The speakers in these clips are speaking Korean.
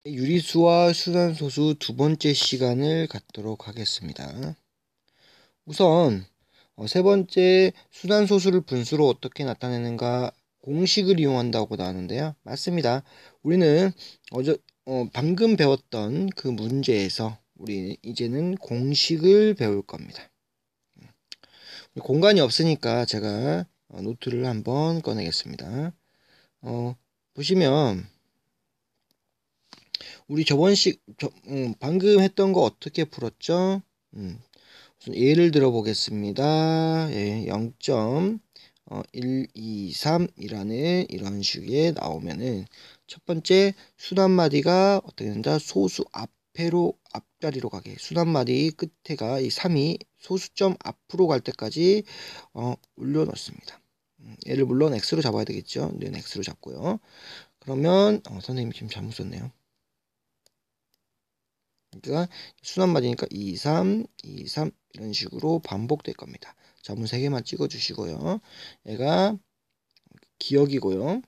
유리수와 순환소수 두 번째 시간을 갖도록 하겠습니다. 우선 세 번째 순환소수를 분수로 어떻게 나타내는가 공식을 이용한다고 나왔는데요. 맞습니다. 우리는 방금 배웠던 그 문제에서 우리 이제는 공식을 배울 겁니다. 공간이 없으니까 제가 노트를 한번 꺼내겠습니다. 보시면 우리 방금 했던 거 어떻게 풀었죠? 우선 예를 들어 보겠습니다. 예, 0.123이라는 이런 식의 나오면은 첫 번째 순환마디가 어떻게 된다? 소수 앞자리로 가게. 순환마디 끝에가 이 3이 소수점 앞으로 갈 때까지 올려놓습니다. 얘를 물론 x로 잡아야 되겠죠. 는 x로 잡고요. 그러면 선생님 지금 잘못 썼네요. 그러니까 순환마디니까 2, 3, 2, 3 이런 식으로 반복될 겁니다. 자문 3개만 찍어주시고요. 얘가 기억이고요.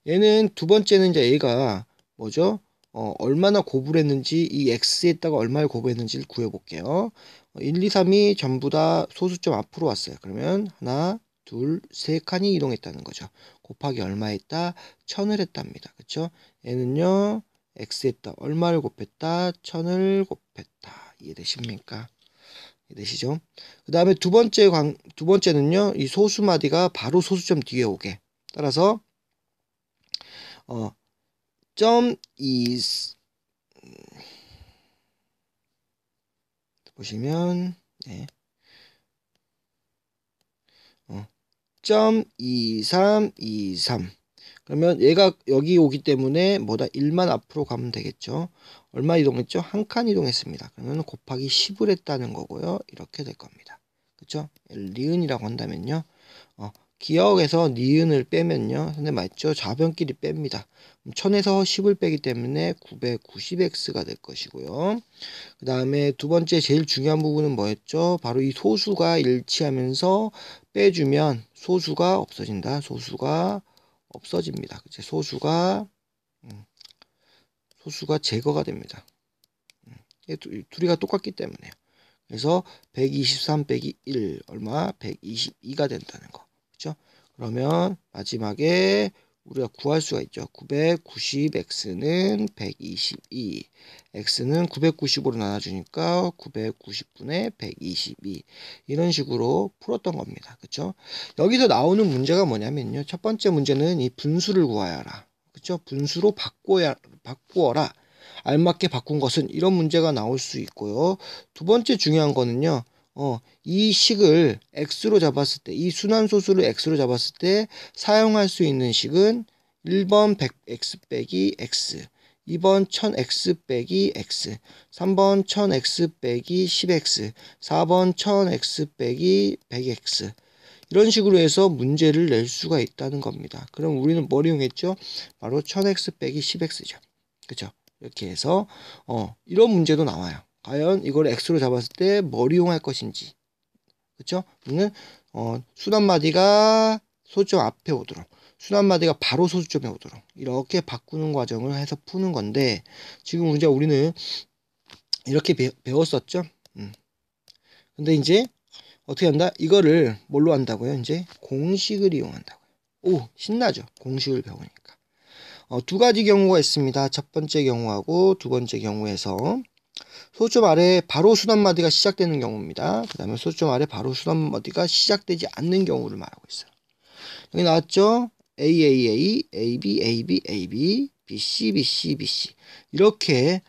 얘는 두 번째는 이제 얘가 뭐죠? 얼마나 고부를 했는지 이 x에다가 얼마를 고부했는지를 구해볼게요. 1, 2, 3이 전부 다 소수점 앞으로 왔어요. 그러면 하나, 둘, 세 칸이 이동했다는 거죠. 곱하기 얼마 했다? 1000을 했답니다. 그쵸? 얘는요. x에다 얼마를 곱했다? 1000을 곱했다. 이해되십니까? 이해되시죠? 그 다음에 두 번째는요. 이 소수마디가 바로 소수점 뒤에 오게. 따라서 점 이 보시면 네. 점 2323 그러면 얘가 여기 오기 때문에 뭐다 1만 앞으로 가면 되겠죠. 얼마 이동했죠? 한 칸 이동했습니다. 그러면 곱하기 10을 했다는 거고요. 이렇게 될 겁니다. 그쵸? 리은이라고 한다면요. 기억에서 니은을 빼면요. 선생님 맞죠? 좌변끼리 뺍니다. 1000에서 10을 빼기 때문에 990x가 될 것이고요. 그 다음에 두 번째 제일 중요한 부분은 뭐였죠? 바로 이 소수가 일치하면서 빼주면 소수가 없어진다. 소수가 없어집니다. 그치? 소수가 제거가 됩니다. 둘이가 똑같기 때문에요. 그래서 123 빼기 1 얼마? 122가 된다는 거. 그렇죠? 그러면 마지막에 우리가 구할 수가 있죠. 990x는 122. x는 990으로 나눠주니까 990분의 122. 이런 식으로 풀었던 겁니다. 그렇죠? 여기서 나오는 문제가 뭐냐면요. 첫 번째 문제는 이 분수를 구하여라. 그렇죠? 분수로 바꾸어라. 알맞게 바꾼 것은 이런 문제가 나올 수 있고요. 두 번째 중요한 거는요. 이 식을 x로 잡았을 때, 이 순환소수를 x로 잡았을 때 사용할 수 있는 식은 1번 100x 빼기 x, 2번 1000x 빼기 x, 3번 1000x 빼기 10x, 4번 1000x 빼기 100x 이런 식으로 해서 문제를 낼 수가 있다는 겁니다. 그럼 우리는 뭘 이용했죠? 바로 1000x 빼기 10x죠. 그쵸? 이렇게 해서 이런 문제도 나와요. 과연 이걸 x로 잡았을 때 뭘 이용할 것인지. 그쵸? 우리는 순환마디가 소수점 앞에 오도록 순환마디가 바로 소수점에 오도록 이렇게 바꾸는 과정을 해서 푸는 건데 지금 이제 우리는 이렇게 배웠었죠? 근데 이제 어떻게 한다? 이거를 뭘로 한다고요? 이제 공식을 이용한다고요. 오, 신나죠? 공식을 배우니까. 두 가지 경우가 있습니다. 첫 번째 경우하고 두 번째 경우에서 소수점 아래 바로 순환마디가 시작되는 경우입니다. 그 다음에 소수점 아래 바로 순환마디가 시작되지 않는 경우를 말하고 있어요. 여기 나왔죠? AAA, AB, AB, AB, BC, BC, BC 이렇게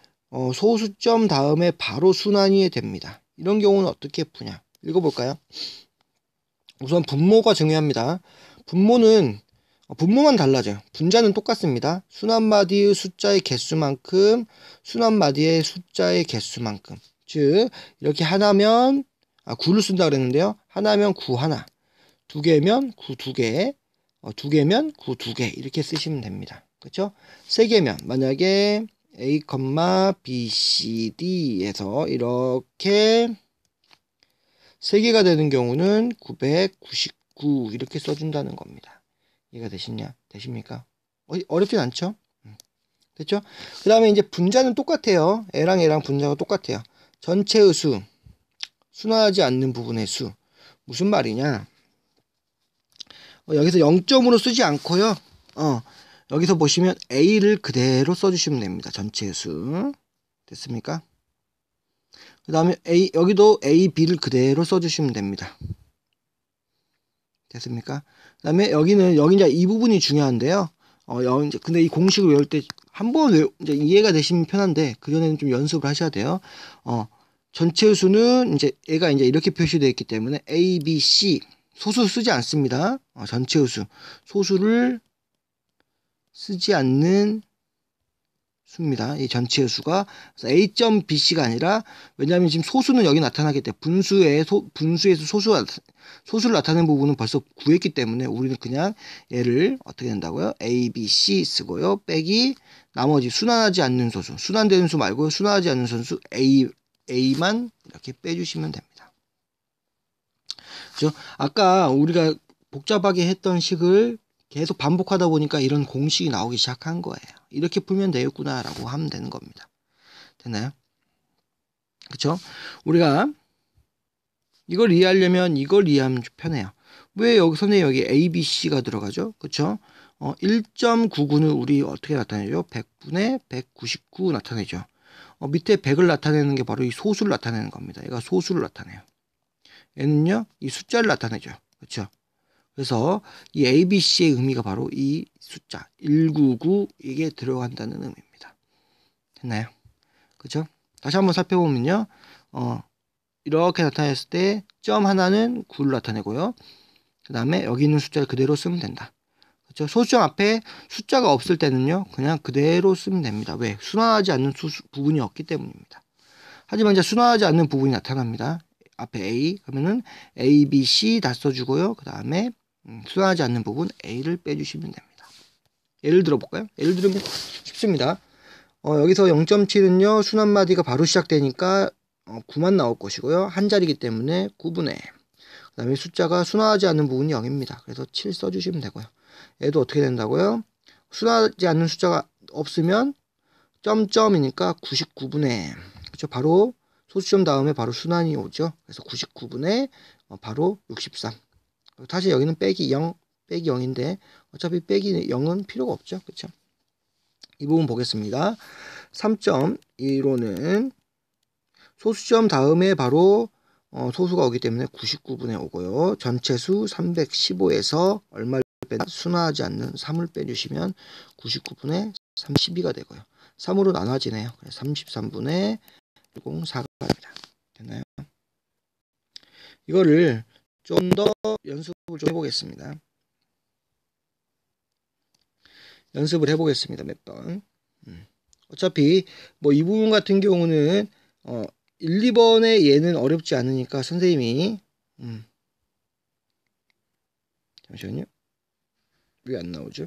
소수점 다음에 바로 순환이 됩니다. 이런 경우는 어떻게 푸냐? 읽어볼까요? 우선 분모가 중요합니다. 분모만 달라져요. 분자는 똑같습니다. 순환마디의 숫자의 개수만큼 순환마디의 숫자의 개수만큼 즉 이렇게 하나면 9를 쓴다 그랬는데요. 하나면 9 하나, 두 개면 9 두 개, 두 개면 9 두 개 이렇게 쓰시면 됩니다. 그렇죠? 세 개면 만약에 A, B, C, D에서 이렇게 세 개가 되는 경우는 999 이렇게 써준다는 겁니다. 이해가 되십니까? 어렵진 않죠? 됐죠? 그 다음에 이제 분자는 똑같아요. A랑 A랑 분자가 똑같아요. 전체의 수, 순화하지 않는 부분의 수. 무슨 말이냐? 여기서 0점으로 쓰지 않고요. 여기서 보시면 A를 그대로 써주시면 됩니다. 전체의 수. 됐습니까? 그 다음에 여기도 A, B를 그대로 써주시면 됩니다. 됐습니까? 그 다음에 여기 이제 이 부분이 중요한데요. 근데 이 공식을 외울 때 한번 이제 이해가 되시면 편한데, 그전에는 좀 연습을 하셔야 돼요. 전체 수는 이제 얘가 이제 이렇게 표시되어 있기 때문에 A, B, C 소수 쓰지 않습니다. 전체 수. 소수를 쓰지 않는 수입니다. 이 전체의 수가. 그래서 A.BC가 아니라, 왜냐하면 지금 소수는 여기 나타나기 때문에 분수에서 소수를 나타내는 부분은 벌써 구했기 때문에 우리는 그냥 얘를 어떻게 된다고요? A, B, C 쓰고요. 빼기 나머지 순환하지 않는 소수. 순환되는 수 말고요. 순환하지 않는 소수 A만 이렇게 빼주시면 됩니다. 그죠? 아까 우리가 복잡하게 했던 식을 계속 반복하다 보니까 이런 공식이 나오기 시작한 거예요. 이렇게 풀면 되겠구나 라고 하면 되는 겁니다. 됐나요? 그쵸? 우리가 이걸 이해하려면 이걸 이해하면 편해요. 왜 여기 선생님 여기 A, B, C가 들어가죠? 그쵸? 1.99는 우리 어떻게 나타내죠? 100분의 199 나타내죠. 밑에 100을 나타내는 게 바로 이 소수를 나타내는 겁니다. 얘가 소수를 나타내요. 얘는요, 이 숫자를 나타내죠. 그쵸? 그래서 이 ABC의 의미가 바로 이 숫자 199 이게 들어간다는 의미입니다. 됐나요? 그죠? 다시 한번 살펴보면요. 이렇게 나타냈을 때 점 하나는 9를 나타내고요. 그 다음에 여기 있는 숫자를 그대로 쓰면 된다. 그렇죠? 소수점 앞에 숫자가 없을 때는요. 그냥 그대로 쓰면 됩니다. 왜? 순환하지 않는 부분이 없기 때문입니다. 하지만 이제 순환하지 않는 부분이 나타납니다. 앞에 A 그러면은 A, B, C 다 써주고요. 그 다음에 순환하지 않는 부분 A를 빼주시면 됩니다. 예를 들어볼까요? 예를 들면 쉽습니다. 여기서 0.7은요. 순환마디가 바로 시작되니까 9만 나올 것이고요. 한 자리이기 때문에 9분의 그 다음에 숫자가 순환하지 않는 부분이 0입니다. 그래서 7 써주시면 되고요. 얘도 어떻게 된다고요? 순환하지 않는 숫자가 없으면 점점이니까 99분의 그렇죠? 바로 소수점 다음에 바로 순환이 오죠. 그래서 99분의 바로 63. 사실 여기는 빼기 0인데 어차피 빼기 0은 필요가 없죠. 그렇죠? 이 부분 보겠습니다. 3.15는 소수점 다음에 바로 소수가 오기 때문에 99분의 오고요. 전체수 315에서 얼마를 빼나 순화하지 않는 3을 빼주시면 99분의 32가 되고요. 3으로 나눠지네요. 33분의 104가 됩니다. 됐나요? 이거를 좀 더 연습을 좀 해보겠습니다. 몇 번. 어차피 뭐 이 부분 같은 경우는 1, 2번의 얘는 어렵지 않으니까 선생님이 잠시만요. 왜 안 나오죠?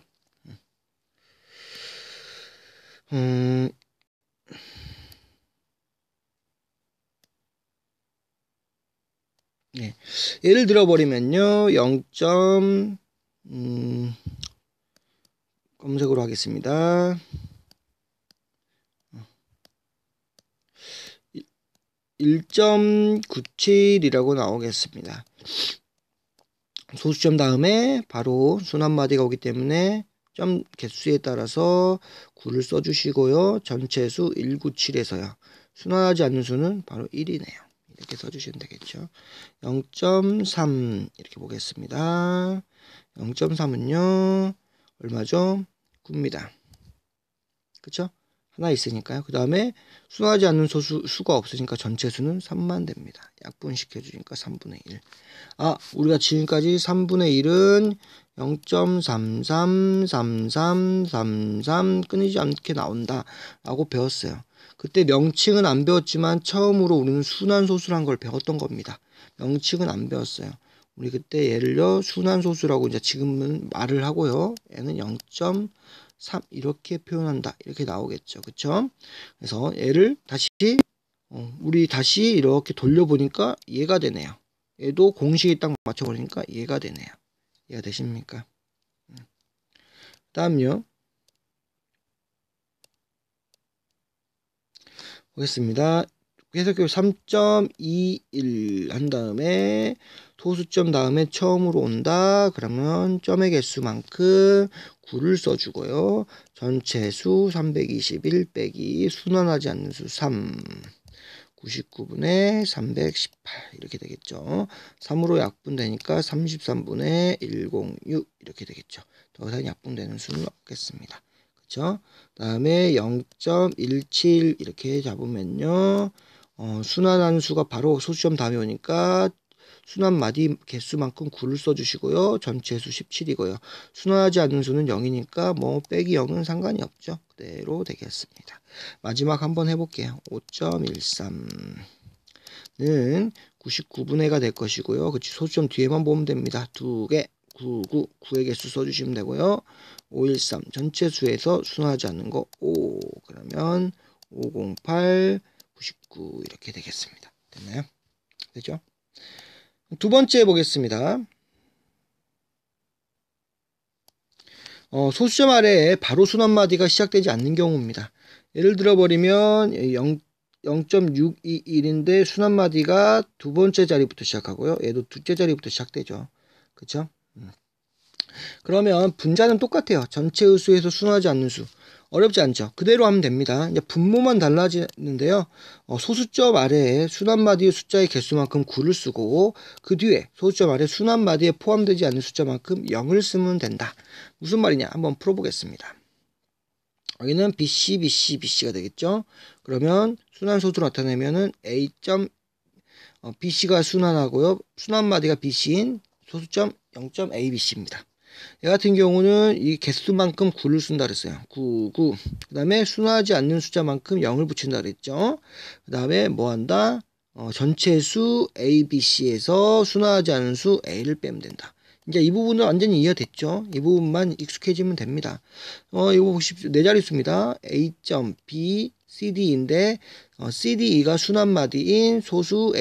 네. 예를 들어버리면요. 0. 검색으로 하겠습니다. 1.97이라고 나오겠습니다. 소수점 다음에 바로 순환마디가 오기 때문에 점 개수에 따라서 9를 써주시고요. 전체수 197에서요. 순환하지 않는 수는 바로 1이네요. 이렇게 써주시면 되겠죠. 0.3 이렇게 보겠습니다. 0.3은요. 얼마죠? 9입니다. 그쵸? 하나 있으니까요. 그 다음에 순환하지 않는 수가 없으니까 전체 수는 3만 됩니다. 약분시켜주니까 3분의 1. 우리가 지금까지 3분의 1은 0.333333 끊이지 않게 나온다 라고 배웠어요. 그때 명칭은 안 배웠지만 처음으로 우리는 순환소수란 걸 배웠던 겁니다. 명칭은 안 배웠어요. 우리 그때 얘를요 순환소수라고 이제 지금은 말을 하고요. 얘는 0.3 이렇게 표현한다. 이렇게 나오겠죠. 그쵸? 그래서 얘를 다시 우리 다시 이렇게 돌려보니까 얘가 되네요. 얘도 공식에 딱 맞춰버리니까 얘가 되네요. 이해가 되십니까? 다음요. 보겠습니다. 해석교 3.21 한 다음에 소수점 다음에 처음으로 온다. 그러면 점의 개수만큼 9를 써주고요. 전체 수 321 빼기 순환하지 않는 수 3. 99분의 318 이렇게 되겠죠. 3으로 약분되니까 33분의 106 이렇게 되겠죠. 더 이상 약분되는 수는 없겠습니다. 그렇죠? 다음에 0.17 이렇게 잡으면요. 순환하는 수가 바로 소수점 다음에 오니까 순환마디 개수만큼 9를 써주시고요. 전체 수 17이고요. 순환하지 않는 수는 0이니까 뭐 빼기 0은 상관이 없죠. 그대로 되겠습니다. 마지막 한번 해볼게요. 5.13는 99분의 가 될 것이고요. 그치, 소수점 뒤에만 보면 됩니다. 2개, 99, 9의 개수 써주시면 되고요. 513 전체 수에서 순환하지 않는 거 5, 그러면 508, 99 이렇게 되겠습니다. 됐나요? 되죠? 두 번째 보겠습니다. 소수점 아래에 바로 순환마디가 시작되지 않는 경우입니다. 예를 들어 버리면 0.621인데 순환마디가 두 번째 자리부터 시작하고요. 얘도 둘째 자리부터 시작되죠. 그쵸? 그러면 분자는 똑같아요. 전체의 수에서 순환하지 않는 수. 어렵지 않죠. 그대로 하면 됩니다. 이제 분모만 달라지는데요. 소수점 아래에 순환마디의 숫자의 개수만큼 9를 쓰고 그 뒤에 소수점 아래 순환마디에 포함되지 않는 숫자만큼 0을 쓰면 된다. 무슨 말이냐? 한번 풀어보겠습니다. 여기는 BC, BC, BC가 되겠죠. 그러면 순환소수로 나타내면은 BC가 순환하고요. 순환마디가 BC인 소수점 0.ABC입니다. 얘 같은 경우는 이 개수만큼 9를 쓴다 그랬어요. 9, 9. 그 다음에 순환하지 않는 숫자만큼 0을 붙인다 그랬죠. 그 다음에 뭐 한다? 전체 수 A, B, C에서 순환하지 않은 수 A를 빼면 된다. 이제 이 부분은 완전히 이해가 됐죠. 이 부분만 익숙해지면 됩니다. 이거 보십시오. 네 자릿수입니다. A.B, CD인데 CDE가 순환마디인 소수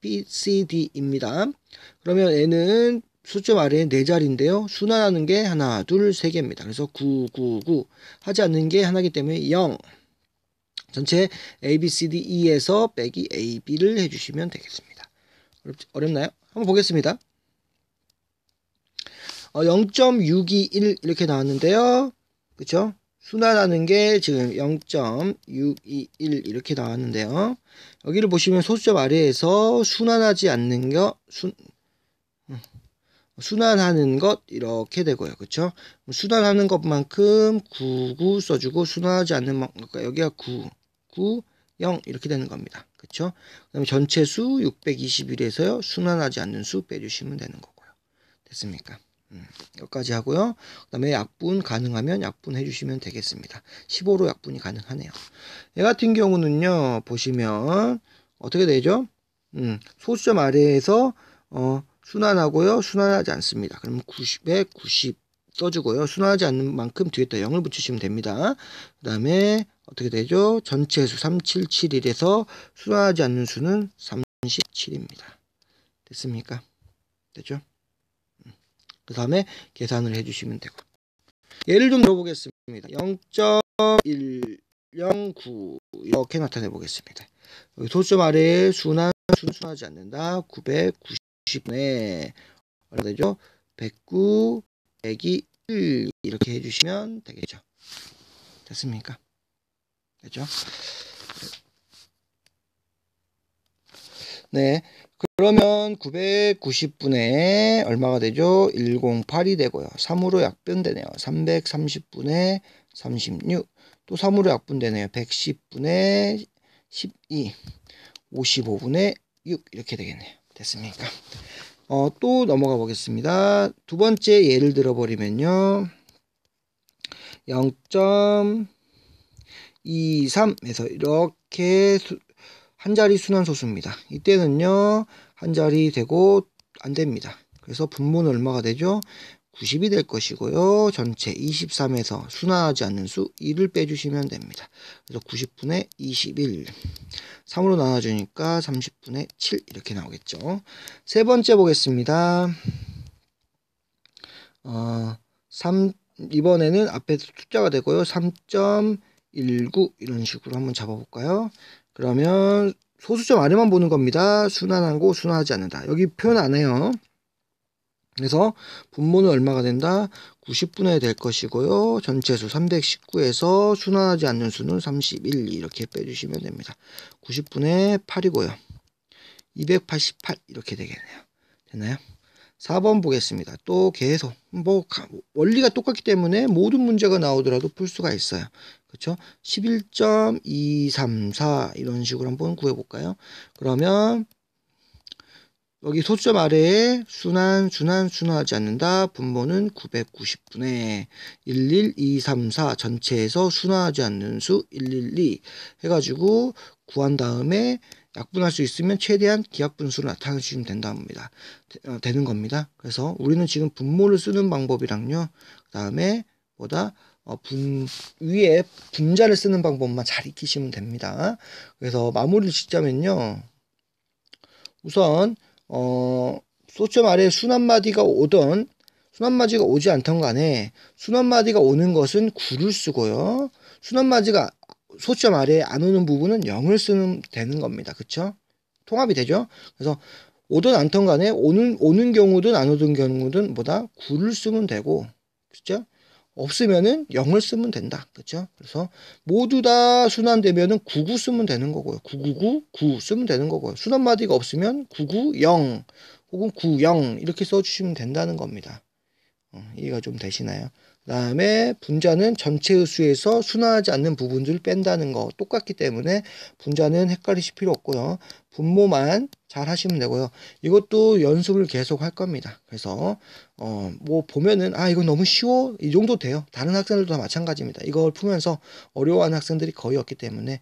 A.BCD입니다. 그러면 얘는 수점 아래에 네 자리인데요. 순환하는 게 하나, 둘, 세 개입니다. 그래서 9, 9, 9 하지 않는 게 하나이기 때문에 0. 전체 A, B, C, D, E에서 빼기 A, B를 해주시면 되겠습니다. 어렵나요? 한번 보겠습니다. 0.621 이렇게 나왔는데요. 그쵸? 순환하는 게 지금 0.621 이렇게 나왔는데요. 여기를 보시면 소수점 아래에서 순환하지 않는 거, 순환하는 것 이렇게 되고요. 그쵸? 순환하는 것만큼 99 써주고 순환하지 않는 만큼 여기가 9, 9, 0 이렇게 되는 겁니다. 그쵸? 그 다음에 전체 수 621에서요. 순환하지 않는 수 빼주시면 되는 거고요. 됐습니까? 여기까지 하고요. 그 다음에 약분 가능하면 약분 해주시면 되겠습니다. 15로 약분이 가능하네요. 얘 같은 경우는요. 보시면 어떻게 되죠? 소수점 아래에서 순환하고요. 순환하지 않습니다. 그럼 90에 90 써주고요. 순환하지 않는 만큼 뒤에다 0을 붙이시면 됩니다. 그 다음에 어떻게 되죠? 전체 수 3771에서 순환하지 않는 수는 37입니다. 됐습니까? 됐죠? 그 다음에 계산을 해주시면 되고. 예를 좀 들어보겠습니다. 0.109 이렇게 나타내 보겠습니다. 여기 소수점 아래에 순환하지 않는다. 990에 얼마 되죠? 109 빼기 1 이렇게 해주시면 되겠죠. 됐습니까? 됐죠? 네. 그러면 990분의 얼마가 되죠? 108이 되고요. 3으로 약분되네요. 330분의 36. 또 3으로 약분되네요. 110분의 12. 55분의 6 이렇게 되겠네요. 됐습니까? 또 넘어가 보겠습니다. 두 번째 예를 들어버리면요. 0.23에서 이렇게 한 자리 순환소수입니다. 이때는요. 한 자리 되고 안 됩니다. 그래서 분모는 얼마가 되죠? 90이 될 것이고요. 전체 23에서 순환하지 않는 수 1을 빼주시면 됩니다. 그래서 90분의 21. 3으로 나눠주니까 30분의 7 이렇게 나오겠죠. 세 번째 보겠습니다. 3 이번에는 앞에 숫자가 되고요. 3.21 19 이런 식으로 한번 잡아볼까요? 그러면 소수점 아래만 보는 겁니다. 순환하고 순환하지 않는다. 여기 표현 안 해요. 그래서 분모는 얼마가 된다? 90분의 될 것이고요. 전체수 319에서 순환하지 않는 수는 31 이렇게 빼주시면 됩니다. 90분의 8이고요. 288 이렇게 되겠네요. 됐나요? 4번 보겠습니다. 또 계속 원리가 똑같기 때문에 모든 문제가 나오더라도 풀 수가 있어요. 그렇죠? 11.234 이런 식으로 한번 구해볼까요? 그러면 여기 소수점 아래에 순환하지 않는다. 분모는 990분의 11234 전체에서 순환하지 않는 수 112 해가지고 구한 다음에 약분할 수 있으면 최대한 기하분수를 나타내 주시면 되는 겁니다. 그래서 우리는 지금 분모를 쓰는 방법이랑요. 그 다음에 위에 분자를 쓰는 방법만 잘 익히시면 됩니다. 그래서 마무리를 짓자면요. 우선 소점 아래에 순환마디가 오지 않던 간에 순환마디가 오는 것은 9를 쓰고요. 순환마디가 소점 아래에 안 오는 부분은 0을 쓰면 되는 겁니다. 그쵸? 통합이 되죠? 그래서 오든 않던 간에 오는 경우든 안 오는 경우든 9를 쓰면 되고, 그쵸? 없으면은 0을 쓰면 된다. 그쵸? 그래서 모두 다 순환되면은 99 쓰면 되는 거고요. 999, 9 쓰면 되는 거고요. 순환마디가 없으면 990 혹은 90 이렇게 써주시면 된다는 겁니다. 이해가 좀 되시나요? 그 다음에 분자는 전체의 수에서 순환하지 않는 부분들을 뺀다는 거 똑같기 때문에 분자는 헷갈리실 필요 없고요. 분모만 잘 하시면 되고요. 이것도 연습을 계속 할 겁니다. 그래서 보면은 이거 너무 쉬워 이 정도 돼요. 다른 학생들도 다 마찬가지입니다. 이걸 풀면서 어려워하는 학생들이 거의 없기 때문에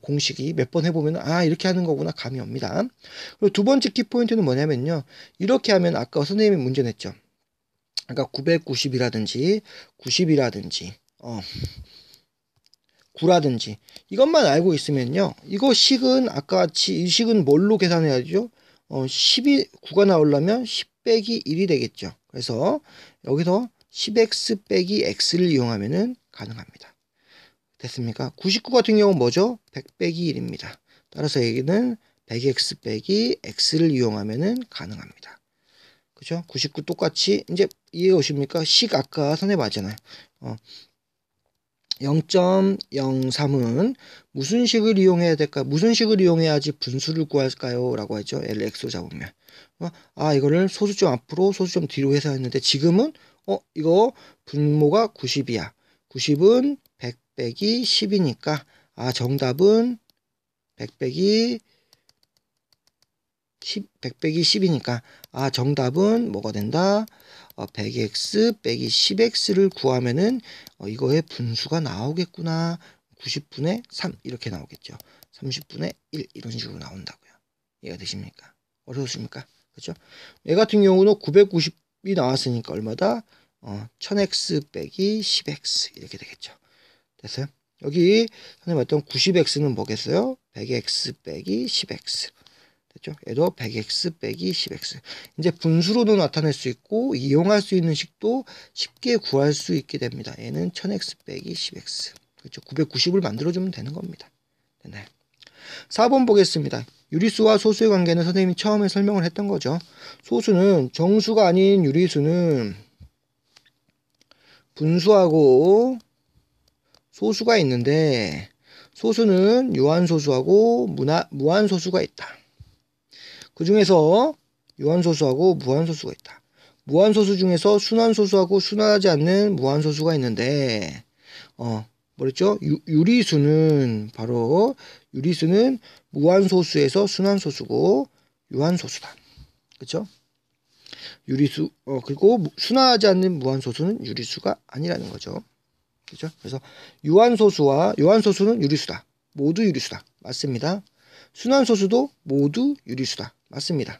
공식이 몇 번 해보면 이렇게 하는 거구나 감이 옵니다. 그리고 두 번째 키포인트는 뭐냐면요. 이렇게 하면 아까 선생님이 문제 냈죠. 그러니까 990이라든지 90이라든지 9라든지 이것만 알고 있으면요. 이거 식은 아까 같이 이 식은 뭘로 계산해야죠? 9가 나오려면 10 빼기 1이 되겠죠. 그래서 여기서 10x 빼기 x를 이용하면은 가능합니다. 됐습니까? 99 같은 경우는 뭐죠? 100 빼기 1입니다. 따라서 여기는 100x 빼기 x를 이용하면은 가능합니다. 그죠? 99 똑같이 이제 이해 오십니까? 식 아까 선생님 맞잖아요. 0.03은 무슨 식을 이용해야 될까? 무슨 식을 이용해야지 분수를 구할까요? 라고 하죠. LX로 잡으면. 이거를 소수점 앞으로 소수점 뒤로 해서 했는데 지금은 이거 분모가 90이야. 90은 100 빼기 10이니까 정답은 100 빼기 10이니까 정답은 뭐가 된다? 100x 빼기 10x를 구하면은 이거의 분수가 나오겠구나. 90분의 3 이렇게 나오겠죠. 30분의 1 이런 식으로 나온다고요. 이해가 되십니까? 어려우십니까? 그렇죠? 얘 같은 경우는 990이 나왔으니까 얼마다? 1000x 빼기 10x 이렇게 되겠죠. 됐어요? 여기 선생님 봤던 90x는 뭐겠어요? 100x 빼기 10x. 됐죠? 얘도 100x 빼기 10x. 이제 분수로도 나타낼 수 있고 이용할 수 있는 식도 쉽게 구할 수 있게 됩니다. 얘는 1000x 빼기 10x. 그렇죠? 990을 만들어주면 되는 겁니다. 됐나요? 4번 보겠습니다. 유리수와 소수의 관계는 선생님이 처음에 설명을 했던 거죠. 소수는 정수가 아닌 유리수는 분수하고 소수가 있는데 소수는 유한소수하고 무한소수가 있다. 그 중에서 유한소수하고 무한소수가 있다. 무한소수 중에서 순환소수하고 순환하지 않는 무한소수가 있는데 뭐랬죠? 유리수는 무한소수에서 순환소수고 유한소수다. 그렇죠? 유리수 그리고 순환하지 않는 무한소수는 유리수가 아니라는 거죠. 그렇죠? 그래서 유한소수는 유리수다. 모두 유리수다. 맞습니다. 순환소수도 모두 유리수다. 맞습니다.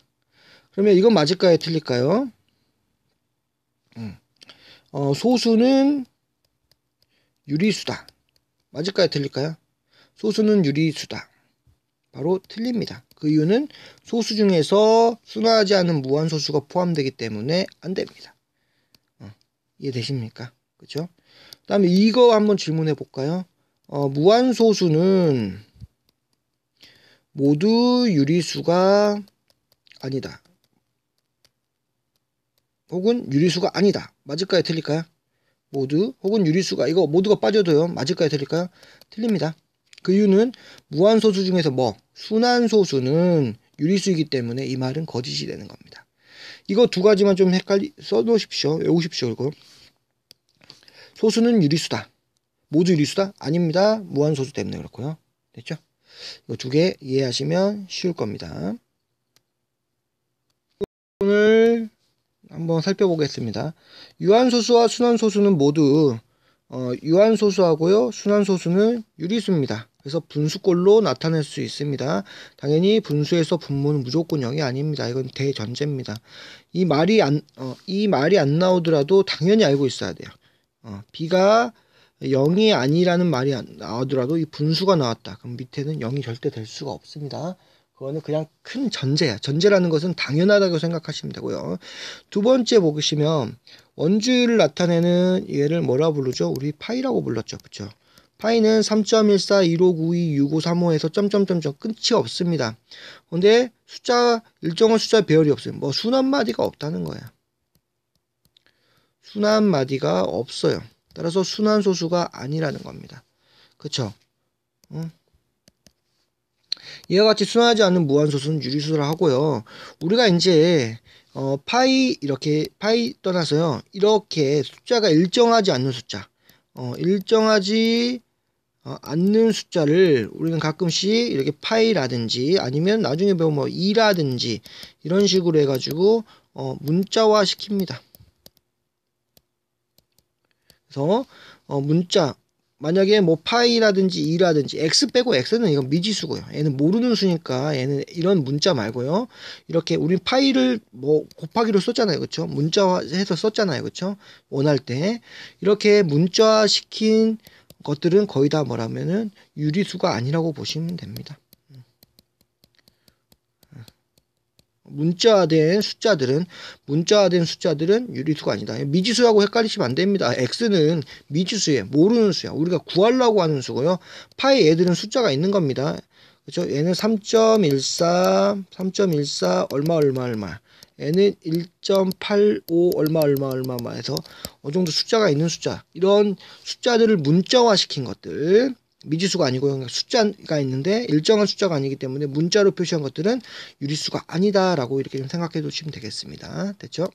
그러면 이건 맞을까요? 틀릴까요? 소수는 유리수다. 맞을까요? 틀릴까요? 소수는 유리수다. 바로 틀립니다. 그 이유는 소수 중에서 순환하지 않은 무한소수가 포함되기 때문에 안 됩니다. 이해되십니까? 그렇죠? 그 다음에 이거 한번 질문해 볼까요? 무한소수는 모두 유리수가 아니다. 혹은 유리수가 아니다. 맞을까요? 틀릴까요? 모두 혹은 유리수가 이거 모두가 빠져도요. 맞을까요? 틀릴까요? 틀립니다. 그 이유는 무한소수 중에서 순환소수는 유리수이기 때문에 이 말은 거짓이 되는 겁니다. 이거 두 가지만 좀 써놓으십시오. 외우십시오. 이거. 소수는 유리수다. 모두 유리수다? 아닙니다. 무한소수 때문에 그렇고요. 됐죠? 이거 두 개 이해하시면 쉬울 겁니다. 오늘 한번 살펴보겠습니다. 유한소수와 순환소수는 모두 유한소수하고요. 순환소수는 유리수입니다. 그래서 분수꼴로 나타낼 수 있습니다. 당연히 분수에서 분모는 무조건 0이 아닙니다. 이건 대전제입니다. 이 말이 안 나오더라도 당연히 알고 있어야 돼요. b가 0이 아니라는 말이 나오더라도 이 분수가 나왔다. 그럼 밑에는 0이 절대 될 수가 없습니다. 그거는 그냥 큰 전제야. 전제라는 것은 당연하다고 생각하시면 되고요. 두 번째 보시면 원주율을 나타내는 얘를 뭐라 부르죠? 우리 파이라고 불렀죠. 그쵸? 파이는 3.14, 1592, 6535에서 점점점점 끝이 없습니다. 근데 일정한 숫자 배열이 없어요. 순환마디가 없다는 거야. 순환마디가 없어요. 따라서 순환소수가 아니라는 겁니다. 그쵸? 이와 같이 순환하지 않는 무한소수는 유리수라 하고요. 우리가 이제 파이 떠나서요. 이렇게 숫자가 일정하지 않는 숫자, 일정하지 않는 숫자를 우리는 가끔씩 이렇게 파이라든지 아니면 나중에 배우면 2라든지 이런 식으로 해가지고 문자화 시킵니다. 그래서 문자 만약에 파이라든지 2라든지 x 빼고 x는 이건 미지수고요. 얘는 모르는 수니까 얘는 이런 문자 말고요. 이렇게 우리 파이를 곱하기로 썼잖아요. 그쵸? 문자화해서 썼잖아요. 그쵸? 원할 때 이렇게 문자화 시킨 것들은 거의 다 뭐라면은 유리수가 아니라고 보시면 됩니다. 문자화된 숫자들은 유리수가 아니다. 미지수하고 헷갈리시면 안 됩니다. x는 미지수예요. 모르는 수야. 우리가 구하려고 하는 수고요. 파이 애들은 숫자가 있는 겁니다. 그렇죠? 얘는 3.14 얼마 얘는 1.85 얼마 해서 정도 숫자가 있는 숫자. 이런 숫자들을 문자화 시킨 것들. 미지수가 아니고요. 숫자가 있는데 일정한 숫자가 아니기 때문에 문자로 표시한 것들은 유리수가 아니다라고 이렇게 좀 생각해 두시면 되겠습니다. 됐죠?